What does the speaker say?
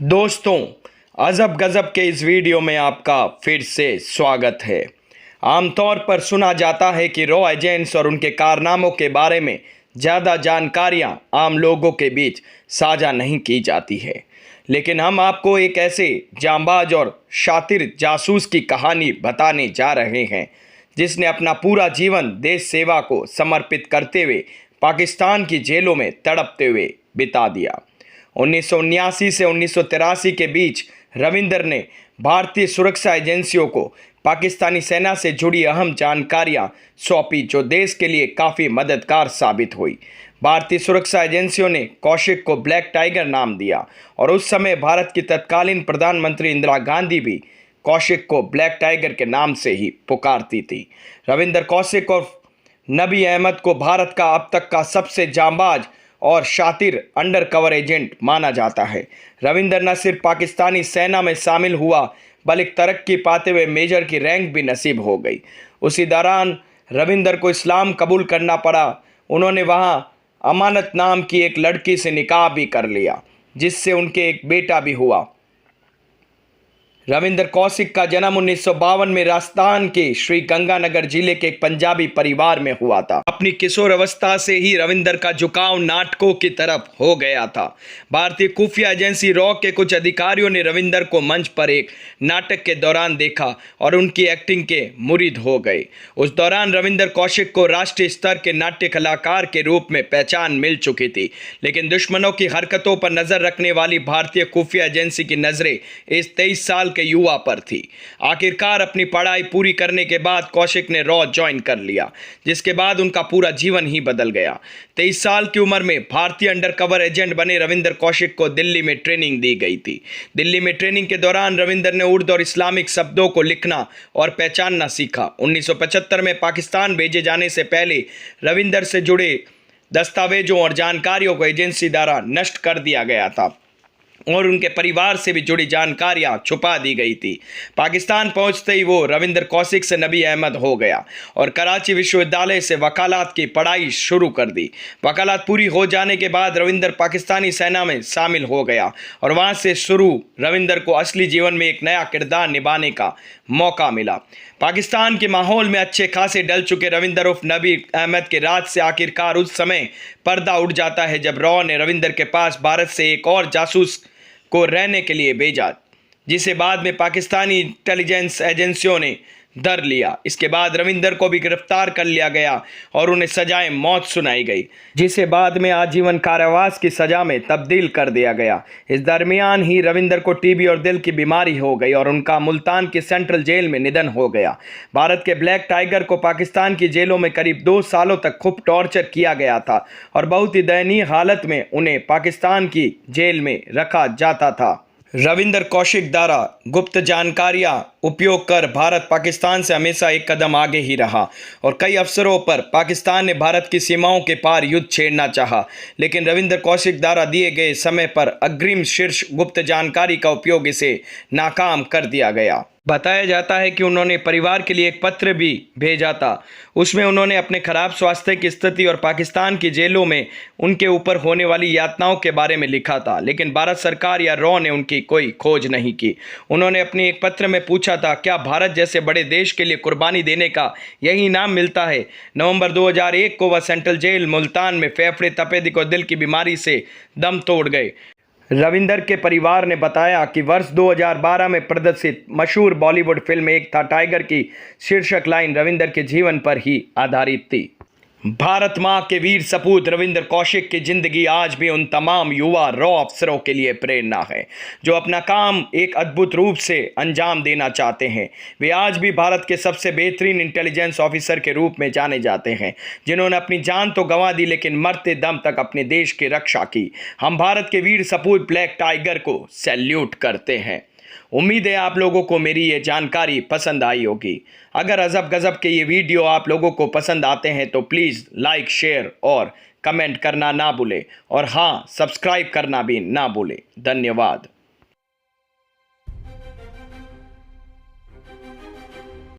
दोस्तों, अजब गजब के इस वीडियो में आपका फिर से स्वागत है। आमतौर पर सुना जाता है कि रॉ एजेंट्स और उनके कारनामों के बारे में ज़्यादा जानकारियां आम लोगों के बीच साझा नहीं की जाती है, लेकिन हम आपको एक ऐसे जांबाज और शातिर जासूस की कहानी बताने जा रहे हैं जिसने अपना पूरा जीवन देश सेवा को समर्पित करते हुए पाकिस्तान की जेलों में तड़पते हुए बिता दिया। 1979 से 1983 के बीच रविंदर ने भारतीय सुरक्षा एजेंसियों को पाकिस्तानी सेना से जुड़ी अहम जानकारियां सौंपी, जो देश के लिए काफ़ी मददगार साबित हुई। भारतीय सुरक्षा एजेंसियों ने कौशिक को ब्लैक टाइगर नाम दिया और उस समय भारत की तत्कालीन प्रधानमंत्री इंदिरा गांधी भी कौशिक को ब्लैक टाइगर के नाम से ही पुकारती थी। रविंदर कौशिक और नबी अहमद को भारत का अब तक का सबसे जांबाज और शातिर अंडर कवर एजेंट माना जाता है। रविंदर न सिर्फ पाकिस्तानी सेना में शामिल हुआ, बल्कि तरक्की पाते हुए मेजर की रैंक भी नसीब हो गई। उसी दौरान रविंदर को इस्लाम कबूल करना पड़ा। उन्होंने वहां अमानत नाम की एक लड़की से निकाह भी कर लिया, जिससे उनके एक बेटा भी हुआ। रविंदर कौशिक का जन्म 1952 में राजस्थान के श्री गंगानगर जिले के एक पंजाबी परिवार में हुआ था। अपनी किशोर अवस्था से ही रविंदर का झुकाव नाटकों की तरफ हो गया था। भारतीय खुफिया एजेंसी रॉ के कुछ अधिकारियों ने रविंदर को मंच पर एक नाटक के दौरान देखा और उनकी एक्टिंग के मुरीद हो गए। उस दौरान रविंदर कौशिक को राष्ट्रीय स्तर के नाट्य कलाकार के रूप में पहचान मिल चुकी थी, लेकिन दुश्मनों की हरकतों पर नजर रखने वाली भारतीय खुफिया एजेंसी की नजरें इस 23 साल के युवा पर थी। आखिरकार अपनी पढ़ाई पूरी करने के बाद कौशिक ने रॉ ज्वाइन कर लिया, जिसके बाद उनका पूरा जीवन ही बदल गया। 23 साल की उम्र में भारतीय अंडरकवर एजेंट बने रविंदर कौशिक को दिल्ली में ट्रेनिंग दी गई थी। दिल्ली में ट्रेनिंग के दौरान रविंदर ने उर्दू और इस्लामिक शब्दों को लिखना और पहचानना सीखा। 1975 में पाकिस्तान भेजे जाने से पहले रविंदर से जुड़े दस्तावेजों और जानकारियों को एजेंसी द्वारा नष्ट कर दिया गया था और उनके परिवार से भी जुड़ी जानकारियां छुपा दी गई थी। पाकिस्तान पहुंचते ही वो रविंदर कौशिक से नबी अहमद हो गया और कराची विश्वविद्यालय से वकालत की पढ़ाई शुरू कर दी। वकालत पूरी हो जाने के बाद रविंदर पाकिस्तानी सेना में शामिल हो गया और वहां से शुरू रविंदर को असली जीवन में एक नया किरदार निभाने का मौका मिला। पाकिस्तान के माहौल में अच्छे खासे डल चुके रविंदर उर्फ नबी अहमद के राज से आखिरकार उस समय पर्दा उठ जाता है जब रॉ ने रविंदर के पास भारत से एक और जासूस को रहने के लिए भेजा, जिसे बाद में पाकिस्तानी इंटेलिजेंस एजेंसियों ने धर लिया। इसके बाद रविंदर को भी गिरफ्तार कर लिया गया और उन्हें सजाए मौत सुनाई गई, जिसे बाद में आजीवन कारावास की सजा में तब्दील कर दिया गया। इस दरमियान ही रविंदर को टीबी और दिल की बीमारी हो गई और उनका मुल्तान की सेंट्रल जेल में निधन हो गया। भारत के ब्लैक टाइगर को पाकिस्तान की जेलों में करीब 2 सालों तक खूब टॉर्चर किया गया था और बहुत ही दयनीय हालत में उन्हें पाकिस्तान की जेल में रखा जाता था। रविंदर कौशिक द्वारा गुप्त जानकारियां उपयोग कर भारत पाकिस्तान से हमेशा एक कदम आगे ही रहा और कई अवसरों पर पाकिस्तान ने भारत की सीमाओं के पार युद्ध छेड़ना चाहा, लेकिन रविंदर कौशिक द्वारा दिए गए समय पर अग्रिम शीर्ष गुप्त जानकारी का उपयोग इसे नाकाम कर दिया गया। बताया जाता है कि उन्होंने परिवार के लिए एक पत्र भी भेजा था। उसमें उन्होंने अपने खराब स्वास्थ्य की स्थिति और पाकिस्तान की जेलों में उनके ऊपर होने वाली यातनाओं के बारे में लिखा था, लेकिन भारत सरकार या रॉ ने उनकी कोई खोज नहीं की। उन्होंने अपने एक पत्र में पूछा था, क्या भारत जैसे बड़े देश के लिए कुर्बानी देने का यही इनाम मिलता है? नवंबर 2001 को वह सेंट्रल जेल मुल्तान में फेफड़े, तपेदिक और दिल की बीमारी से दम तोड़ गए। रविंदर के परिवार ने बताया कि वर्ष 2012 में प्रदर्शित मशहूर बॉलीवुड फिल्म एक था टाइगर की शीर्षक लाइन रविंदर के जीवन पर ही आधारित थी। भारत माँ के वीर सपूत रविंदर कौशिक की जिंदगी आज भी उन तमाम युवा रॉ अफसरों के लिए प्रेरणा है जो अपना काम एक अद्भुत रूप से अंजाम देना चाहते हैं। वे आज भी भारत के सबसे बेहतरीन इंटेलिजेंस ऑफिसर के रूप में जाने जाते हैं, जिन्होंने अपनी जान तो गंवा दी लेकिन मरते दम तक अपने देश की रक्षा की। हम भारत के वीर सपूत ब्लैक टाइगर को सैल्यूट करते हैं। उम्मीद है आप लोगों को मेरी ये जानकारी पसंद आई होगी। अगर अजब गजब के ये वीडियो आप लोगों को पसंद आते हैं तो प्लीज़ लाइक, शेयर और कमेंट करना ना भूलें और हाँ, सब्सक्राइब करना भी ना भूलें। धन्यवाद।